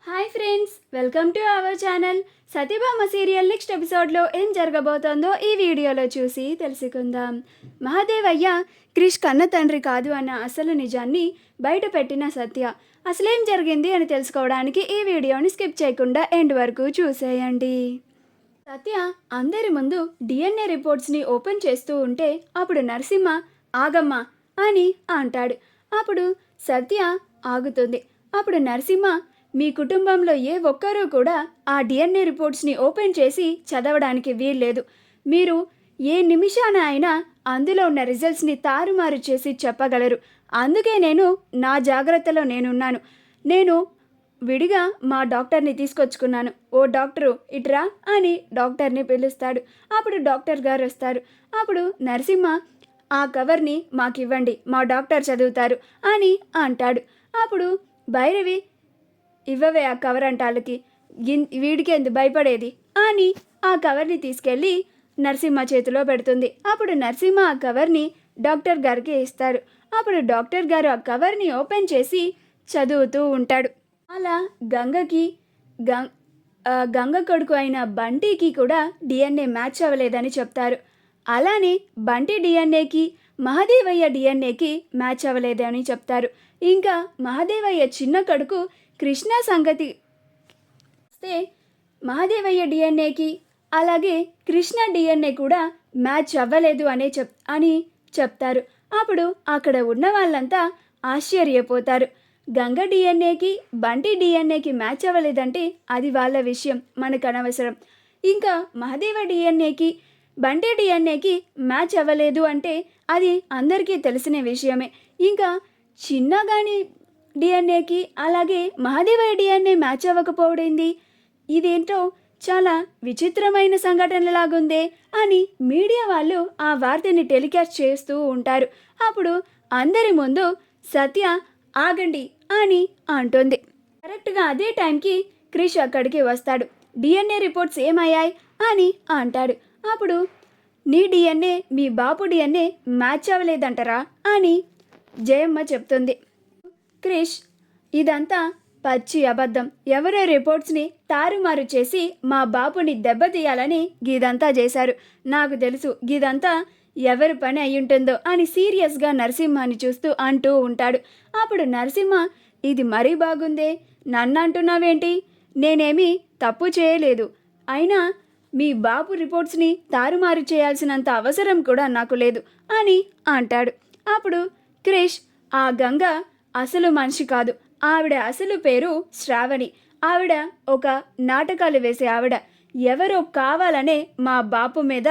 Hi friends, welcome to our channel. Satyabhama serial next ఎపిసోడ్లో ఏం జరగబోతోందో ఈ వీడియోలో చూసి తెలుసుకుందాం. మహాదేవయ్య క్రిష్ కన్న తండ్రి కాదు అన్న అసలు నిజాన్ని బయట పెట్టిన సత్య అసలేం జరిగింది అని తెలుసుకోవడానికి ఈ వీడియోని స్కిప్ చేయకుండా ఎండ్ వరకు చూసేయండి. సత్య అందరి ముందు డిఎన్ఏ రిపోర్ట్స్ని ఓపెన్ చేస్తూ ఉంటే అప్పుడు నరసింహ ఆగమ్మా అని అంటాడు. అప్పుడు సత్య ఆగుతుంది. అప్పుడు నరసింహ, మీ కుటుంబంలో ఏ ఒక్కరూ కూడా ఆ డిఎన్ఏ రిపోర్ట్స్ని ఓపెన్ చేసి చదవడానికి వీల్లేదు. మీరు ఏ నిమిషాన అయినా అందులో ఉన్న రిజల్ట్స్ని తారుమారు చేసి చెప్పగలరు. అందుకే నేను నా జాగ్రత్తలో నేనున్నాను. నేను విడిగా మా డాక్టర్ని తీసుకొచ్చుకున్నాను. ఓ డాక్టరు ఇట్రా అని డాక్టర్ని పిలుస్తాడు. అప్పుడు డాక్టర్ గారు వస్తారు. అప్పుడు నరసింహ, ఆ కవర్ని మాకివ్వండి, మా డాక్టర్ చదువుతారు అని అంటాడు. అప్పుడు భైరవి, ఇవ్వవే ఆ కవర్ అంటాళ్ళకి, వీడికి ఎందుకు భయపడేది అని ఆ కవర్ని తీసుకెళ్ళి నరసింహ చేతిలో పెడుతుంది. అప్పుడు నరసింహ ఆ కవర్ని డాక్టర్ గారికి ఇస్తారు. అప్పుడు డాక్టర్ గారు ఆ కవర్ని ఓపెన్ చేసి చదువుతూ ఉంటాడు. అలా గంగ కొడుకు అయిన బంటికి కూడా డిఎన్ఏ మ్యాచ్ అవ్వలేదని చెప్తారు. అలానే బంటి డిఎన్ఏకి మహాదేవయ్య డిఎన్ఏకి మ్యాచ్ అవ్వలేదని చెప్తారు. ఇంకా మహాదేవయ్య చిన్న కొడుకు కృష్ణ సంగతి వస్తే మహాదేవయ్య డిఎన్ఏకి అలాగే కృష్ణ డిఎన్ఏ కూడా మ్యాచ్ అవ్వలేదు అని చెప్తారు. అప్పుడు అక్కడ ఉన్న వాళ్ళంతా ఆశ్చర్యపోతారు. గంగ డిఎన్ఏకి బంటి డిఎన్ఏకి మ్యాచ్ అవ్వలేదంటే అది వాళ్ళ విషయం, మనకు అనవసరం. ఇంకా మహాదేవ డిఎన్ఏకి బంటి డిఎన్ఏకి మ్యాచ్ అవ్వలేదు అంటే అది అందరికీ తెలిసిన విషయమే. ఇంకా చిన్నగాని డిఎన్ఏకి అలాగే మహాదేవయ్య డిఎన్ఏ మ్యాచ్ అవ్వకపోవడింది, ఇదేంటో చాలా విచిత్రమైన సంఘటనలాగుందే అని మీడియా వాళ్ళు ఆ వార్తని టెలికాస్ట్ చేస్తూ ఉంటారు. అప్పుడు అందరి ముందు సత్య ఆగండి అని అంటుంది. కరెక్ట్గా అదే టైంకి క్రిష్ అక్కడికి వస్తాడు. డిఎన్ఏ రిపోర్ట్స్ ఏమయ్యాయి అని అంటాడు. అప్పుడు నీ డిఎన్ఏ మీ బాపు డిఎన్ఏ మ్యాచ్ అవ్వలేదంటారా అని జయమ్మ చెప్తుంది. క్రిష్, ఇదంతా పచ్చి అబద్ధం. ఎవరో రిపోర్ట్స్ని తారుమారు చేసి మా బాపుని దెబ్బతీయాలని గీదంతా చేశారు. నాకు తెలుసు గీదంతా ఎవరి పని అయ్యుంటుందో అని సీరియస్గా నరసింహాని చూస్తూ అంటూ ఉంటాడు. అప్పుడు నరసింహ, ఇది మరీ బాగుందే, నన్ను అంటున్నావేంటి? నేనేమీ తప్పు చేయలేదు. అయినా మీ బాపు రిపోర్ట్స్ని తారుమారు చేయాల్సినంత అవసరం కూడా నాకు లేదు అని అంటాడు. అప్పుడు క్రిష్, ఆ గంగ అసలు మనిషి కాదు. ఆవిడ అసలు పేరు శ్రావణి. ఆవిడ ఒక నాటకాలు వేసే ఆవిడ. ఎవరో కావాలనే మా బాపు మీద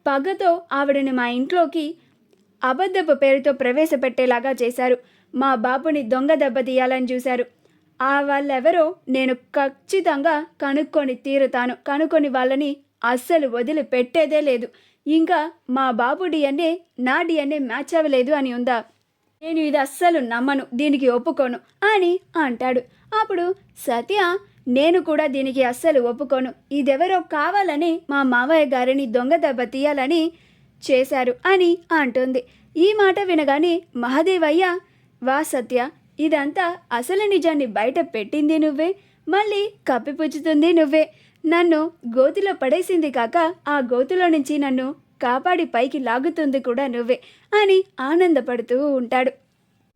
పగతో ఆవిడని మా ఇంట్లోకి అబద్ధపు పేరుతో ప్రవేశపెట్టేలాగా చేశారు. మా బాపుని దొంగ దెబ్బ తీయాలని చూశారు. ఆ వాళ్ళెవరో నేను ఖచ్చితంగా కనుక్కొని తీరుతాను. కనుక్కొని వాళ్ళని అస్సలు వదిలిపెట్టేదే లేదు. ఇంకా మా బాబు డిఎన్ఏ నా డిఎన్ఏ మ్యాచ్ అవ్వలేదు అని ఉందా? నేను ఇది అస్సలు నమ్మను, దీనికి ఒప్పుకోను అని అంటాడు. అప్పుడు సత్య, నేను కూడా దీనికి అస్సలు ఒప్పుకోను. ఇదెవరో కావాలని మా మావయ్య గారిని దొంగ దెబ్బ తీయాలని చేశారు అని అంటుంది. ఈ మాట వినగానే మహాదేవయ్య, వా సత్య, ఇదంతా అసలు నిజాన్ని బయట పెట్టింది నువ్వే, మళ్ళీ కప్పిపుచ్చుతుంది నువ్వే. నన్ను గోతిలో పడేసింది కాక ఆ గోతిలో నుంచి నన్ను కాపాడి పైకి లాగుతుంది కూడా నువ్వే అని ఆనందపడుతూ ఉంటాడు.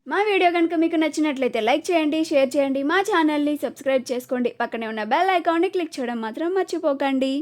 మా వీడియో కనుక మీకు నచ్చినట్లయితే లైక్ చేయండి, షేర్ చేయండి, మా ఛానల్ని సబ్స్క్రైబ్ చేసుకోండి. పక్కనే ఉన్న బెల్ ఐకాన్ని క్లిక్ చేయడం మాత్రం మర్చిపోకండి.